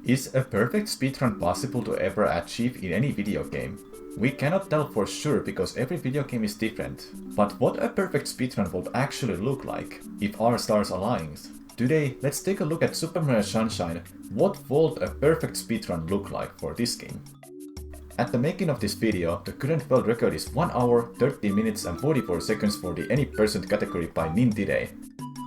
Is a perfect speedrun possible to ever achieve in any video game? We cannot tell for sure because every video game is different. But what a perfect speedrun would actually look like, if our stars align? Today, let's take a look at Super Mario Sunshine. What would a perfect speedrun look like for this game? At the making of this video, the current world record is 1 hour, 30 minutes and 44 seconds for the any percent category by Nintide.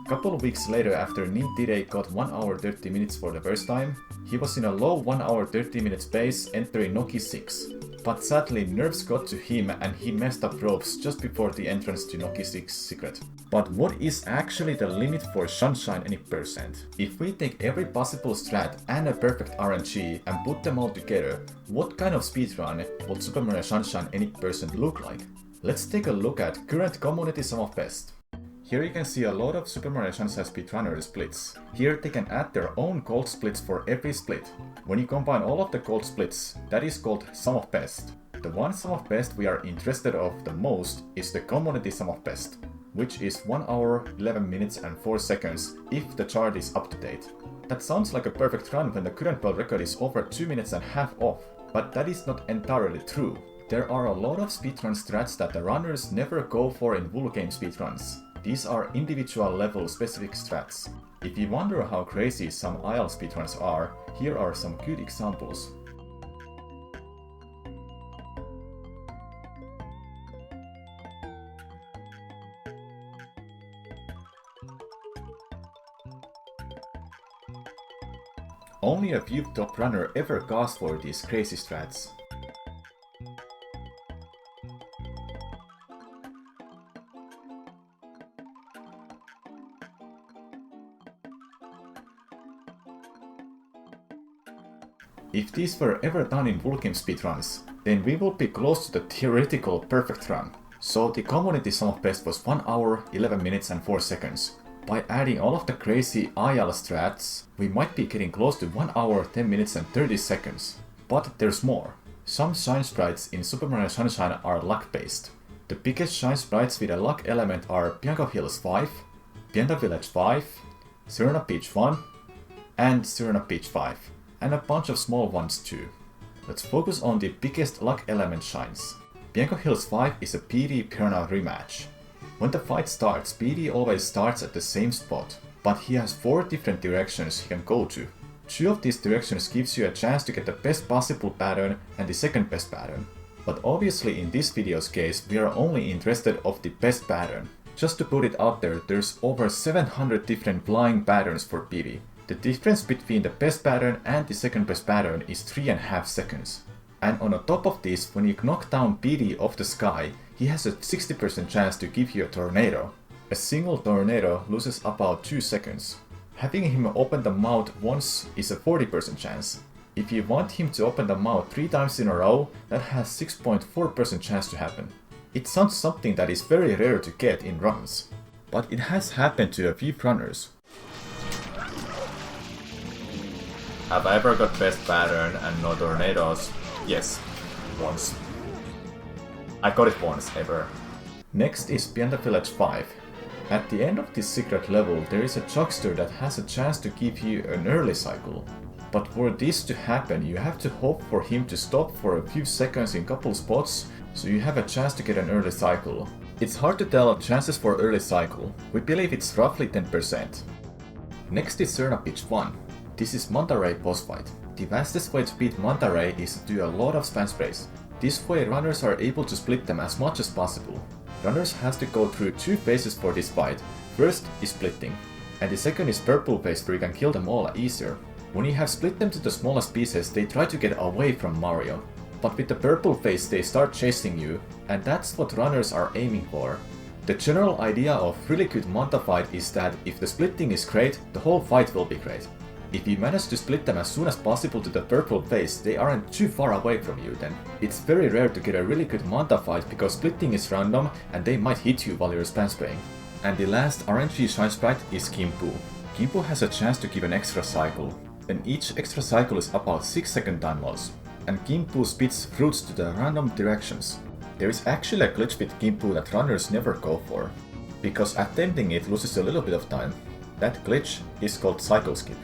Couple of weeks later, after Nintide got 1 hour 30 minutes for the first time, he was in a low 1 hour 30 minutes pace entering Noki 6. But sadly nerves got to him and he messed up ropes just before the entrance to Noki 6 secret. But what is actually the limit for Sunshine any percent? If we take every possible strat and a perfect RNG and put them all together, what kind of speedrun would Super Mario Sunshine any percent look like? Let's take a look at current community sum of best. Here you can see a lot of Super Mario Sunshine speedrunner splits. Here they can add their own gold splits for every split. When you combine all of the gold splits, that is called sum of best. The one sum of best we are interested of the most is the community sum of best, which is 1 hour, 11 minutes and 4 seconds if the chart is up to date. That sounds like a perfect run when the current world record is over 2 minutes and a half off, but that is not entirely true. There are a lot of speedrun strats that the runners never go for in full game speedruns. These are individual level specific strats. If you wonder how crazy some IL speedruns are, here are some good examples. Only a few top runner ever goes for these crazy strats. If these were ever done in full game speedruns, then we would be close to the theoretical perfect run. So the community sum of best was 1 hour, 11 minutes and 4 seconds. By adding all of the crazy IL strats, we might be getting close to 1 hour, 10 minutes and 30 seconds. But there's more. Some shine sprites in Super Mario Sunshine are luck based. The biggest shine sprites with a luck element are Bianco Hills 5, Pianta Village 5, Serena Beach 1 and Serena Beach 5. And a bunch of small ones too. Let's focus on the biggest luck element shines. Bianco Hills 5 is a Petey Piranha rematch. When the fight starts, Petey always starts at the same spot, but he has 4 different directions he can go to. 2 of these directions gives you a chance to get the best possible pattern and the second best pattern. But obviously in this video's case, we are only interested of the best pattern. Just to put it out there, there's over 700 different flying patterns for Petey. The difference between the best pattern and the second best pattern is 3.5 seconds. And on the top of this, when you knock down Petey off the sky, he has a 60% chance to give you a tornado. A single tornado loses about 2 seconds. Having him open the mouth once is a 40% chance. If you want him to open the mouth 3 times in a row, that has 6.4% chance to happen. It sounds something that is very rare to get in runs. But it has happened to a few runners. Have I ever got best pattern and no tornadoes? Yes, once. I got it once ever. Next is Pianta Village 5. At the end of this secret level there is a chuckster that has a chance to give you an early cycle. But for this to happen you have to hope for him to stop for a few seconds in couple spots so you have a chance to get an early cycle. It's hard to tell chances for early cycle. We believe it's roughly 10%. Next is Serena Beach 1. This is Manta Ray boss fight. The fastest way to beat Manta Ray is to do a lot of spam sprays. This way runners are able to split them as much as possible. Runners has to go through 2 phases for this fight. First is splitting, and the second is purple phase where you can kill them all easier. When you have split them to the smallest pieces, they try to get away from Mario. But with the purple phase they start chasing you, and that's what runners are aiming for. The general idea of really good Manta fight is that if the splitting is great, the whole fight will be great. If you manage to split them as soon as possible to the purple phase, they aren't too far away from you then. It's very rare to get a really good Manta fight because splitting is random and they might hit you while you're spam spraying. And the last RNG shine sprite is Kimpu. Kimpu has a chance to give an extra cycle. And each extra cycle is about 6 second time loss. And Kimpu spits fruits to the random directions. There is actually a glitch with Kimpu that runners never go for, because attempting it loses a little bit of time. That glitch is called cycle skip.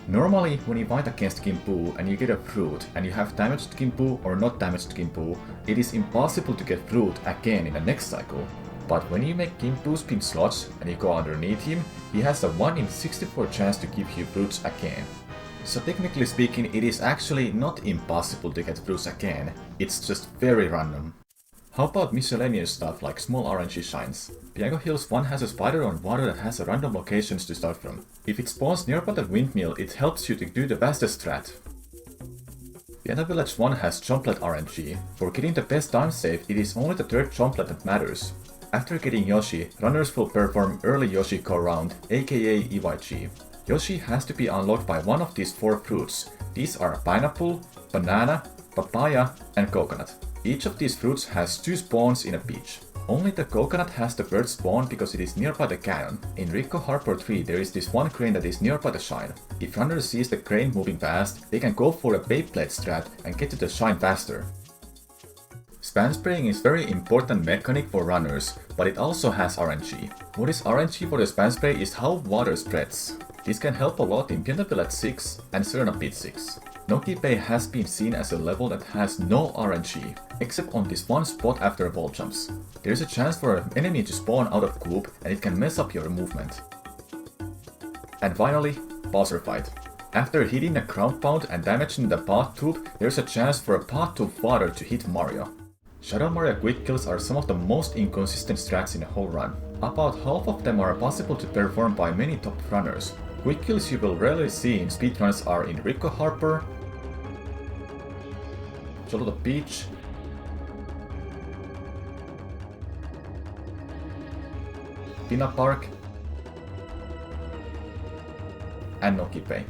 Normally, when you fight against Gimpu and you get a fruit and you have damaged Gimpu or not damaged Gimpu, it is impossible to get fruit again in the next cycle. But when you make Gimpu spin slots and you go underneath him, he has a 1 in 64 chance to give you fruits again. So technically speaking, it is actually not impossible to get fruits again, it's just very random. How about miscellaneous stuff like small RNG shines? Piago Hills 1 has a spider on water that has a random locations to start from. If it spawns nearby the windmill, it helps you to do the fastest strat. Piano Village 1 has chomplet RNG. For getting the best time save, it is only the third chomplet that matters. After getting Yoshi, runners will perform early Yoshi Go round, aka EYG. Yoshi has to be unlocked by one of these 4 fruits. These are pineapple, banana, papaya, and coconut. Each of these fruits has 2 spawns in a peach. Only the coconut has the first spawn because it is nearby the cannon. In Rico Harbor 3 there is this one crane that is nearby the shrine. If runner sees the crane moving fast, they can go for a Beyblade strat and get to the shrine faster. Spam spraying is very important mechanic for runners, but it also has RNG. What is RNG for the spam spray is how water spreads. This can help a lot in Piano Village 6 and Serena Pit 6. Noki Bay has been seen as a level that has no RNG, except on this one spot after wall jumps. There is a chance for an enemy to spawn out of coop and it can mess up your movement. And finally, Bowser fight. After hitting a ground pound and damaging the path tube, there is a chance for a path tube water to hit Mario. Shadow Mario quick kills are some of the most inconsistent strats in the whole run. About half of them are possible to perform by many top runners. Quick kills you will rarely see in speedruns are in Rico Harbor, Jolota Beach, Pina Park, and Noki Bay.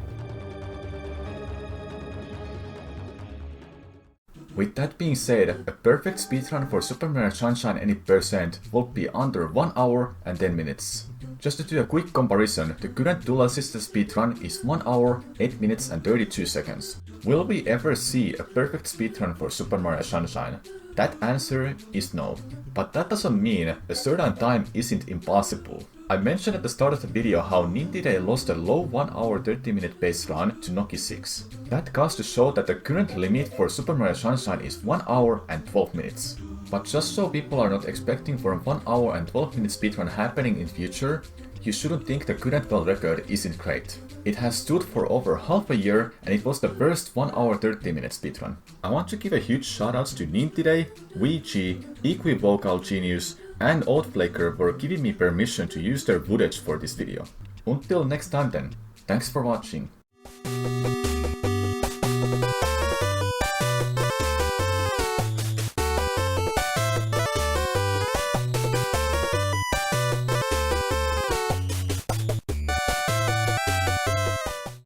With that being said, a perfect speedrun for Super Mario Sunshine any percent would be under 1 hour and 10 minutes. Just to do a quick comparison, the current dual assisted speedrun is 1 hour, 8 minutes and 32 seconds. Will we ever see a perfect speedrun for Super Mario Sunshine? That answer is no. But that doesn't mean a certain time isn't impossible. I mentioned at the start of the video how Nintiday lost a low 1 hour 30 minute base run to Noki 6. That goes to show that the current limit for Super Mario Sunshine is 1 hour and 12 minutes. But just so people are not expecting for a 1 hour and 12 minute speedrun happening in future, you shouldn't think the current world record isn't great. It has stood for over half a year and it was the first 1 hour 30 minute speedrun. I want to give a huge shoutouts to Nintiday, Ouija, Equivocal Genius, and Oatflaker for giving me permission to use their footage for this video. Until next time then, thanks for watching.